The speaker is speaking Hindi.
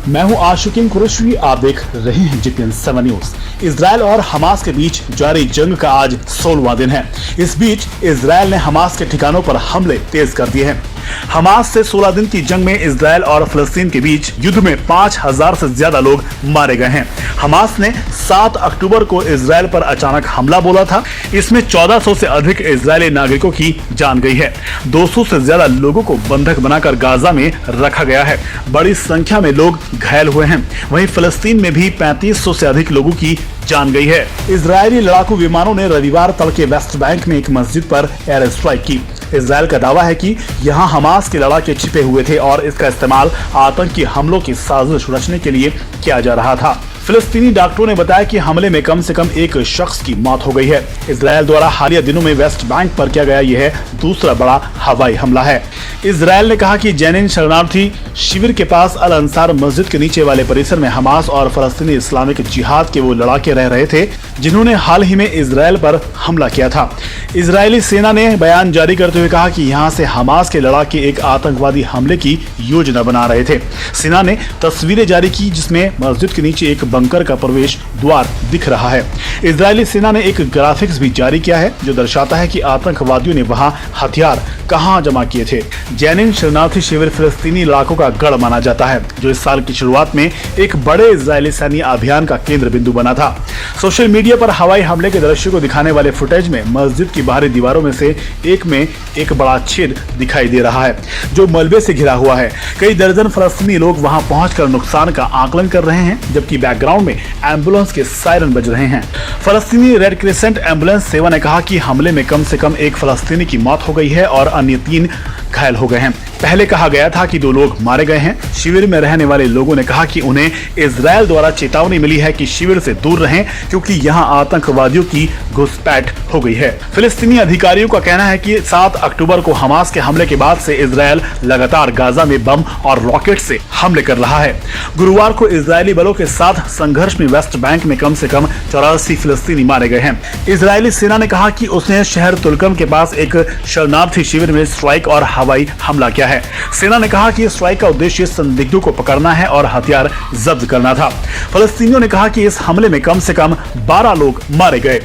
मैं हूं आशिकीन कुरैशी, आप देख रहे हैं GPN 7 न्यूज। इजरायल और हमास के बीच जारी जंग का आज 16वां दिन है। इस बीच इजरायल ने हमास के ठिकानों पर हमले तेज कर दिए हैं। हमास से 16 दिन की जंग में इजरायल और फलस्तीन के बीच युद्ध में 5000 से ज्यादा लोग मारे गए हैं। हमास ने 7 अक्टूबर को इजरायल पर अचानक हमला बोला था। इसमें 1400 से अधिक इजरायली नागरिकों की जान गई है। 200 से ज्यादा लोगों को बंधक बनाकर गाजा में रखा गया है। बड़ी संख्या में लोग घायल हुए हैं। वहीं फलस्तीन में भी 3500 से अधिक लोगों की जान गई है। इजरायली लड़ाकू विमानों ने रविवार तड़के वेस्ट बैंक में एक मस्जिद पर एयर स्ट्राइक की। इजरायल का दावा है कि यहां हमास के लड़ाके छिपे हुए थे और इसका इस्तेमाल आतंकी हमलों की साजिश रचने के लिए किया जा रहा था। फिलिस्तीनी डॉक्टरों ने बताया कि हमले में कम से कम एक शख्स की मौत हो गई है। इजरायल द्वारा हालिया दिनों में वेस्ट बैंक पर किया गया यह दूसरा बड़ा हवाई हमला है। इजरायल ने कहा कि जेनिन शरणार्थी शिविर के पास अल अंसार मस्जिद के नीचे वाले परिसर में हमास और फलस्तीनी इस्लामिक जिहाद के वो लड़ाके रह रहे थे जिन्होंने हाल ही में इजरायल पर हमला किया था। इजरायली सेना ने बयान जारी करते हुए कहा कि यहाँ से हमास के लड़ाके एक आतंकवादी हमले की योजना बना रहे थे। सेना ने तस्वीरें जारी की जिसमें मस्जिद के नीचे एक बंकर का प्रवेश द्वार दिख रहा है। इजरायली सेना ने एक ग्राफिक्स भी जारी किया है जो दर्शाता है कि आतंकवादियों ने वहां हथियार कहां जमा किए थे। जेनिन शरणार्थी शिविर फिलिस्तीनी इलाकों का गढ़ माना जाता है जो इस साल की शुरुआत में एक बड़े इजरायली सैन्य अभियान का केंद्र बिंदु बना था। सोशल मीडिया पर हवाई हमले के दृश्य को दिखाने वाले फुटेज में मस्जिद की बाहरी दीवारों में से एक में एक बड़ा छेद दिखाई दे रहा है जो मलबे से घिरा हुआ है। कई दर्जन फलस्तीनी लोग वहां पहुंचकर नुकसान का आकलन कर रहे हैं जबकि बैकग्राउंड में एम्बुलेंस के सायरन बज रहे हैं। फलस्तीनी रेड क्रिसेंट एम्बुलेंस सेवा ने कहा कि हमले में कम से कम एक फलस्तीनी की मौत हो गई है और अन्य 3 घायल हो गए हैं। पहले कहा गया था कि 2 लोग मारे गए हैं। शिविर में रहने वाले लोगों ने कहा कि उन्हें इजरायल द्वारा चेतावनी मिली है कि शिविर से दूर रहें क्योंकि यहां आतंकवादियों की घुसपैठ हो गई है। फिलिस्तीनी अधिकारियों का कहना है कि 7 अक्टूबर को हमास के हमले के बाद से इजरायल लगातार गाजा में बम और रॉकेट से हमले कर रहा है। गुरुवार को इजरायली बलों के साथ संघर्ष में वेस्ट बैंक में कम से कम 84 फिलिस्तीनी मारे गए हैं। इजरायली सेना ने कहा कि उसने शहर तुलकम के पास एक शरणार्थी शिविर में स्ट्राइक और हवाई हमला किया है। सेना ने कहा कि स्ट्राइक का उद्देश्य संदिग्धों को पकड़ना है और हथियार जब्त करना था। फलस्तीनियों ने कहा कि इस हमले में कम से कम 12 लोग मारे गए।